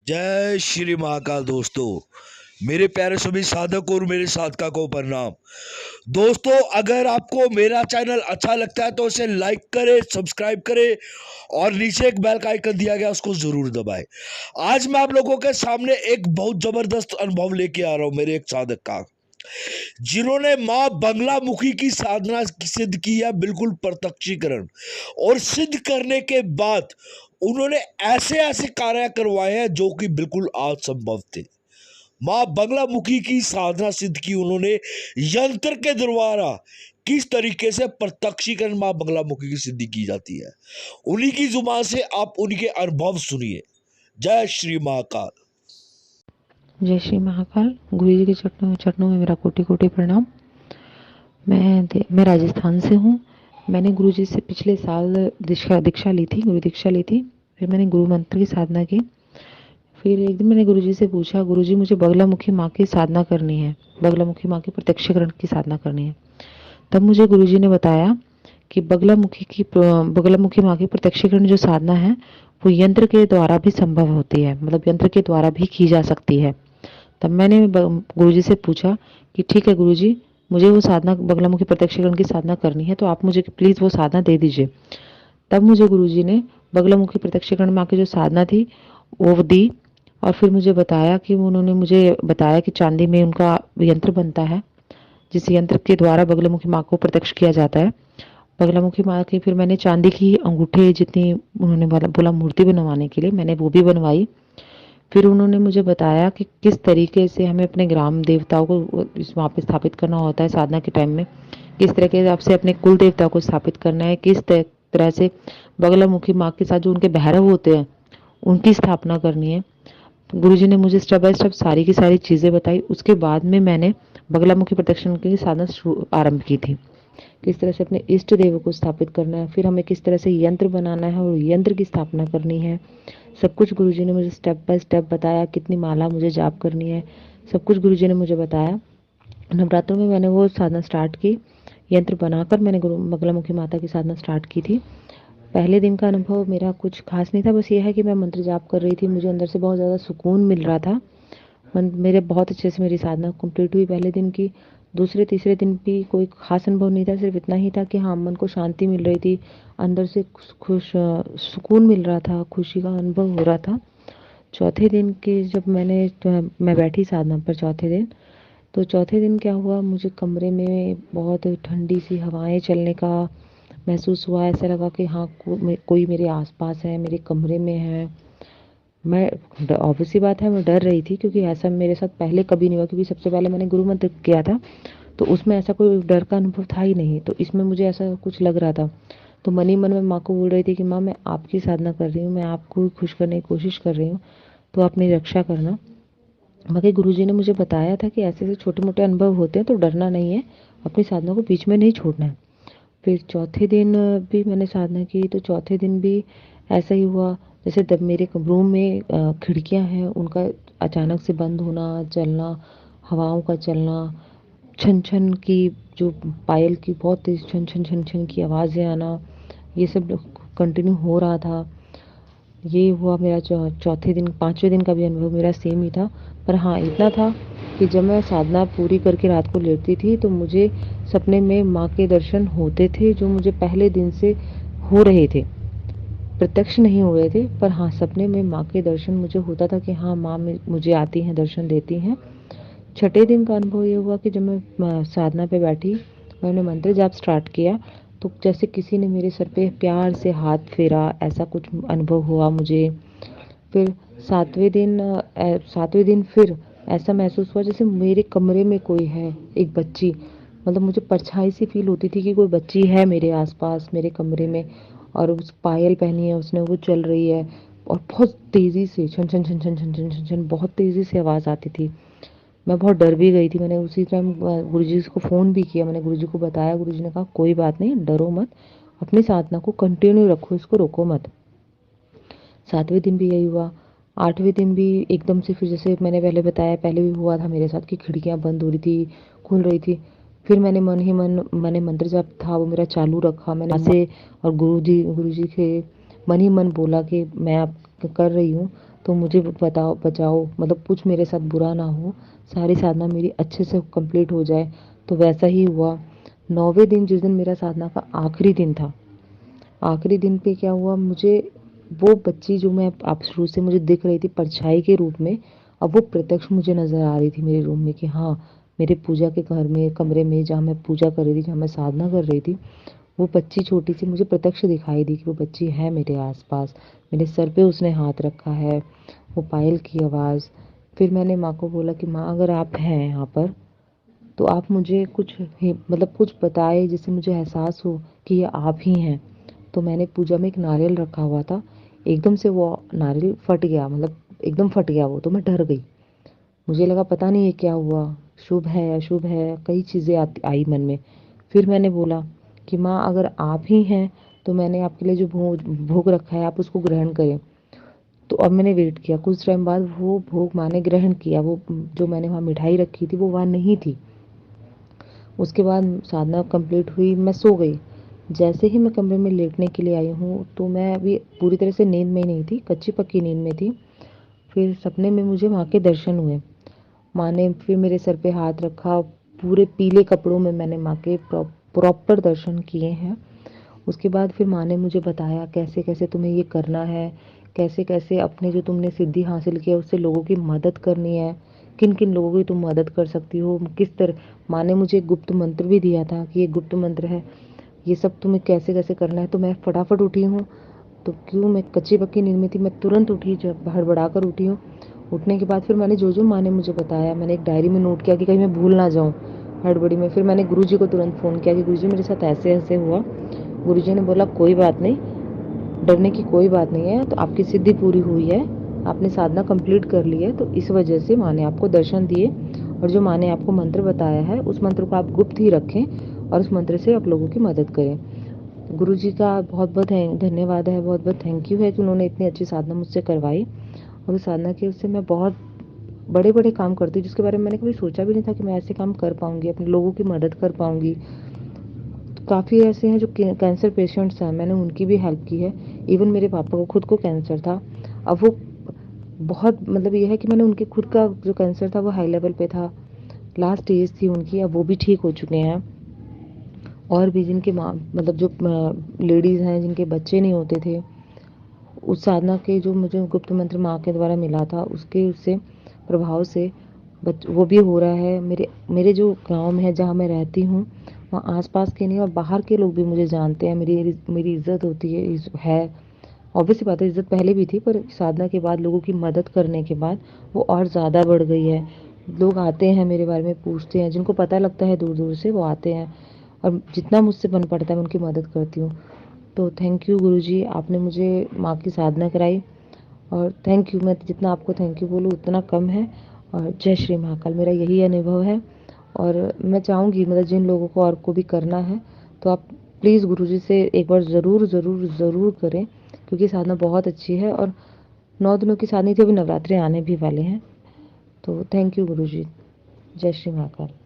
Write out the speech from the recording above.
जय श्री महाकाल। दोस्तों, मेरे प्यारे सभी साधक और मेरे साधका को प्रणाम। दोस्तों, अगर आपको मेरा चैनल अच्छा लगता है तो इसे लाइक करें, सब्सक्राइब करें और नीचे एक बेल का आइकन दिया गया उसको जरूर दबाएं। आज मैं आप लोगों के सामने एक बहुत जबरदस्त अनुभव लेके आ रहा हूं मेरे एक साधक का, जिन्होंने मां बंगलामुखी की साधना सिद्ध की है, बिल्कुल प्रत्यक्षीकरण। और सिद्ध करने के बाद उन्होंने ऐसे ऐसे कार्य करवाए हैं जो कि बिल्कुल असंभव थे। मां बंगलामुखी की साधना सिद्ध की उन्होंने यंत्र के द्वारा। किस तरीके से प्रत्यक्षीकरण मां बंगलामुखी की सिद्धि की जाती है, उन्हीं की जुबान से आप उनके अनुभव सुनिए। जय श्री महाकाल। जय श्री महाकाल। गुरु जी के चरणों में मेरा कोटि कोटि प्रणाम। मैं राजस्थान से हूँ। मैंने गुरु जी से पिछले साल दीक्षा ली थी, गुरु दीक्षा ली थी। फिर मैंने गुरु मंत्र की साधना की। फिर एक दिन मैंने गुरु जी से पूछा, गुरु जी मुझे बगलामुखी माँ की साधना करनी है, बगलामुखी माँ के प्रत्यक्षीकरण की साधना करनी है। तब मुझे गुरु जी ने बताया कि बगलामुखी माँ की प्रत्यक्षीकरण जो साधना है वो यंत्र के द्वारा भी संभव होती है, मतलब यंत्र के द्वारा भी की जा सकती है। तब मैंने गुरुजी से पूछा कि ठीक है गुरुजी, मुझे वो साधना बगलामुखी प्रत्यक्षीकरण की साधना करनी है, तो आप मुझे प्लीज़ वो साधना दे दीजिए। तब मुझे गुरुजी ने बगलामुखी प्रत्यक्षीकरण में आके जो साधना थी वो दी। और फिर मुझे बताया कि उन्होंने मुझे बताया कि चांदी में उनका यंत्र बनता है, जिस यंत्र के द्वारा बगलामुखी माँ को प्रत्यक्ष किया जाता है। बगलामुखी माँ की फिर मैंने चांदी की अंगूठे जितनी उन्होंने बोला मूर्ति बनवाने के लिए, मैंने वो भी बनवाई। फिर उन्होंने मुझे बताया कि किस तरीके से हमें अपने ग्राम देवताओं को वहाँ पे स्थापित करना होता है साधना के टाइम में, किस तरह के आपसे अपने कुल देवता को स्थापित करना है, किस तरह से बगलामुखी माँ के साथ जो उनके भैरव होते हैं उनकी स्थापना करनी है। गुरुजी ने मुझे स्टेप बाय स्टेप सारी की सारी चीज़ें बताई। उसके बाद में मैंने बगलामुखी प्रदक्षिण की साधना आरंभ की थी। किस तरह से अपने इष्ट देव को स्थापित करना है, फिर हमें किस तरह से यंत्र बनाना है और यंत्र की स्थापना करनी है, सब कुछ गुरुजी ने मुझे स्टेप बाय स्टेप बताया। कितनी माला मुझे जाप करनी है, सब कुछ गुरुजी ने मुझे बताया। नवरात्रों में मैंने वो साधना स्टार्ट की। यंत्र बनाकर मैंने गुरु बगलामुखी माता की साधना स्टार्ट की थी। पहले दिन का अनुभव मेरा कुछ खास नहीं था, बस ये है कि मैं मंत्र जाप कर रही थी, मुझे अंदर से बहुत ज़्यादा सुकून मिल रहा था। मेरे बहुत अच्छे से मेरी साधना कंप्लीट हुई पहले दिन की। दूसरे तीसरे दिन भी कोई खास अनुभव नहीं था, सिर्फ इतना ही था कि हाँ, मन को शांति मिल रही थी, अंदर से सुकून मिल रहा था, खुशी का अनुभव हो रहा था। चौथे दिन की जब मैं बैठी साधना पर चौथे दिन, तो चौथे दिन क्या हुआ, मुझे कमरे में बहुत ठंडी सी हवाएं चलने का महसूस हुआ। ऐसा लगा कि हाँ, कोई मेरे आसपास है, मेरे कमरे में है। मैं ऑब्वियस सी बात है, मैं डर रही थी क्योंकि ऐसा मेरे साथ पहले कभी नहीं हुआ, क्योंकि सबसे पहले मैंने गुरु मंत्र किया था तो उसमें ऐसा कोई डर का अनुभव था ही नहीं। तो इसमें मुझे ऐसा कुछ लग रहा था। तो मन ही मन में माँ को बोल रही थी कि माँ, मैं आपकी साधना कर रही हूँ, मैं आपको खुश करने की कोशिश कर रही हूँ, तो आप मेरी रक्षा करना। बाकी गुरुजी ने मुझे बताया था कि ऐसे ऐसे छोटे मोटे अनुभव होते हैं तो डरना नहीं है, अपनी साधना को बीच में नहीं छोड़ना है। फिर चौथे दिन भी मैंने साधना की, तो चौथे दिन भी ऐसा ही हुआ। जैसे जब मेरे रूम में खिड़कियां हैं उनका अचानक से बंद होना, चलना, हवाओं का चलना, छन छन की, जो पायल की बहुत तेज छन छन छन छन की आवाज़ें आना, ये सब कंटिन्यू हो रहा था। ये हुआ मेरा चौथे दिन। पांचवें दिन का भी अनुभव मेरा सेम ही था। पर हाँ, इतना था कि जब मैं साधना पूरी करके रात को लेटती थी तो मुझे सपने में माँ के दर्शन होते थे, जो मुझे पहले दिन से हो रहे थे। प्रत्यक्ष नहीं हुए थे, पर हाँ, सपने में माँ के दर्शन मुझे होता था कि हाँ, माँ मुझे आती हैं, दर्शन देती हैं। छठे दिन का अनुभव ये हुआ कि जब मैं साधना पे बैठी, मैंने मंत्र जाप स्टार्ट किया, तो जैसे किसी ने मेरे सर पे प्यार से हाथ फेरा, ऐसा कुछ अनुभव हुआ मुझे। फिर सातवें दिन फिर ऐसा महसूस हुआ जैसे मेरे कमरे में कोई है, एक बच्ची, मतलब मुझे परछाई सी फील होती थी कि कोई बच्ची है मेरे आसपास, मेरे कमरे में, और उस पायल पहनी है उसने, वो चल रही है और बहुत तेज़ी से छन छन छन छन छन छन छन छन बहुत तेज़ी से आवाज़ आती थी। मैं बहुत डर भी गई थी। मैंने उसी टाइम गुरुजी को फ़ोन भी किया, मैंने गुरुजी को बताया। गुरुजी ने कहा कोई बात नहीं, डरो मत, अपनी साधना को कंटिन्यू रखो, इसको रोको मत। सातवें दिन भी यही हुआ। आठवें दिन भी एकदम से फिर, जैसे मैंने पहले बताया, पहले भी हुआ था मेरे साथ कि खिड़कियाँ बंद हो रही थी, खुल रही थी। फिर मैंने मन ही मन, मैंने मंत्र जाप था वो मेरा चालू रखा, मैंने से और गुरुजी के मन ही मन बोला कि मैं अब कर रही हूँ, तो मुझे बताओ बचाओ, मतलब कुछ मेरे साथ बुरा ना हो, सारी साधना मेरी अच्छे से कंप्लीट हो जाए। तो वैसा ही हुआ। 9वें दिन जिस दिन मेरा साधना का आखिरी दिन था, आखिरी दिन पे क्या हुआ, मुझे वो बच्ची जो मैं आप शुरू से मुझे दिख रही थी परछाई के रूप में, अब वो प्रत्यक्ष मुझे नज़र आ रही थी मेरे रूम में कि हाँ, मेरे पूजा के घर में कमरे में जहाँ मैं पूजा कर रही थी, जहाँ मैं साधना कर रही थी, वो बच्ची छोटी सी मुझे प्रत्यक्ष दिखाई दी कि वो बच्ची है मेरे आसपास। मेरे सर पे उसने हाथ रखा है, वो पायल की आवाज़। फिर मैंने माँ को बोला कि माँ अगर आप हैं यहाँ पर तो आप मुझे कुछ मतलब कुछ बताए जिससे मुझे एहसास हो कि ये आप ही हैं। तो मैंने पूजा में एक नारियल रखा हुआ था, एकदम से वो नारियल फट गया, मतलब एकदम फट गया वो, तो मैं डर गई। मुझे लगा पता नहीं ये क्या हुआ, शुभ है अशुभ है, कई चीज़ें आई मन में। फिर मैंने बोला कि माँ अगर आप ही हैं तो मैंने आपके लिए जो भोग रखा है आप उसको ग्रहण करें। तो अब मैंने वेट किया, कुछ टाइम बाद वो भोग माँ ने ग्रहण किया। वो जो मैंने वहाँ मिठाई रखी थी वो वहाँ नहीं थी। उसके बाद साधना कंप्लीट हुई, मैं सो गई। जैसे ही मैं कमरे में लेटने के लिए आई हूँ तो मैं अभी पूरी तरह से नींद में नहीं थी, कच्ची पक्की नींद में थी। फिर सपने में मुझे माँ के दर्शन हुए। माँ ने फिर मेरे सर पे हाथ रखा, पूरे पीले कपड़ों में मैंने माँ के प्रॉपर दर्शन किए हैं। उसके बाद फिर माँ ने मुझे बताया कैसे कैसे तुम्हें ये करना है, कैसे कैसे अपने जो तुमने सिद्धि हासिल किया उससे लोगों की मदद करनी है, किन किन लोगों की तुम मदद कर सकती हो, किस तरह। माँ ने मुझे एक गुप्त मंत्र भी दिया था कि ये गुप्त मंत्र है, ये सब तुम्हें कैसे कैसे करना है। तो मैं फटाफट उठी हूँ, तो क्यों मैं कच्ची पक्की नींद में थी, मैं तुरंत उठी, जब हड़बड़ा कर उठी हूँ। उठने के बाद फिर मैंने जो जो माँ ने मुझे बताया मैंने एक डायरी में नोट किया कि कहीं मैं भूल ना जाऊँ हड़बड़ी में। फिर मैंने गुरुजी को तुरंत फ़ोन किया कि गुरुजी मेरे साथ ऐसे ऐसे हुआ। गुरुजी ने बोला कोई बात नहीं, डरने की कोई बात नहीं है, तो आपकी सिद्धि पूरी हुई है, आपने साधना कंप्लीट कर ली है, तो इस वजह से माँ ने आपको दर्शन दिए। और जो माँ ने आपको मंत्र बताया है उस मंत्र को आप गुप्त ही रखें और उस मंत्र से आप लोगों की मदद करें। गुरुजी का बहुत बहुत धन्यवाद है, बहुत बहुत थैंक यू है कि उन्होंने इतनी अच्छी साधना मुझसे करवाई। और उस साधना की उससे मैं बहुत बड़े बड़े काम करती हूँ जिसके बारे में मैंने कभी सोचा भी नहीं था कि मैं ऐसे काम कर पाऊंगी, अपने लोगों की मदद कर पाऊंगी। तो काफ़ी ऐसे हैं जो कैंसर पेशेंट्स हैं, मैंने उनकी भी हेल्प की है। इवन मेरे पापा को खुद को कैंसर था। अब वो बहुत मतलब ये है कि मैंने उनके खुद का जो कैंसर था वो हाई लेवल पे था, लास्ट स्टेज थी उनकी, अब वो भी ठीक हो चुके हैं। और भी जिनके माँ मतलब जो लेडीज़ हैं जिनके बच्चे नहीं होते थे, उस साधना के जो मुझे गुप्त मंत्र माँ के द्वारा मिला था उसके उससे प्रभाव से वो भी हो रहा है। मेरे मेरे जो गांव में है जहाँ मैं रहती हूँ वहाँ आसपास के नहीं और बाहर के लोग भी मुझे जानते हैं, मेरी मेरी इज्जत होती है। ऑब्वियसली बात है, इज्जत पहले भी थी पर साधना के बाद लोगों की मदद करने के बाद वो और ज़्यादा बढ़ गई है। लोग आते हैं मेरे बारे में पूछते हैं, जिनको पता लगता है दूर दूर से वो आते हैं और जितना मुझसे बन पड़ता है मैं उनकी मदद करती हूँ। तो थैंक यू गुरुजी, आपने मुझे माँ की साधना कराई। और थैंक यू, मैं जितना आपको थैंक यू बोलूँ उतना कम है। और जय श्री महाकाल, मेरा यही अनुभव है। और मैं चाहूँगी मतलब जिन लोगों को और को भी करना है तो आप प्लीज़ गुरुजी से एक बार ज़रूर ज़रूर ज़रूर करें, क्योंकि साधना बहुत अच्छी है। और 9 दिनों की साधना थी, अभी नवरात्रि आने भी वाले हैं। तो थैंक यू गुरुजी, जय श्री महाकाल।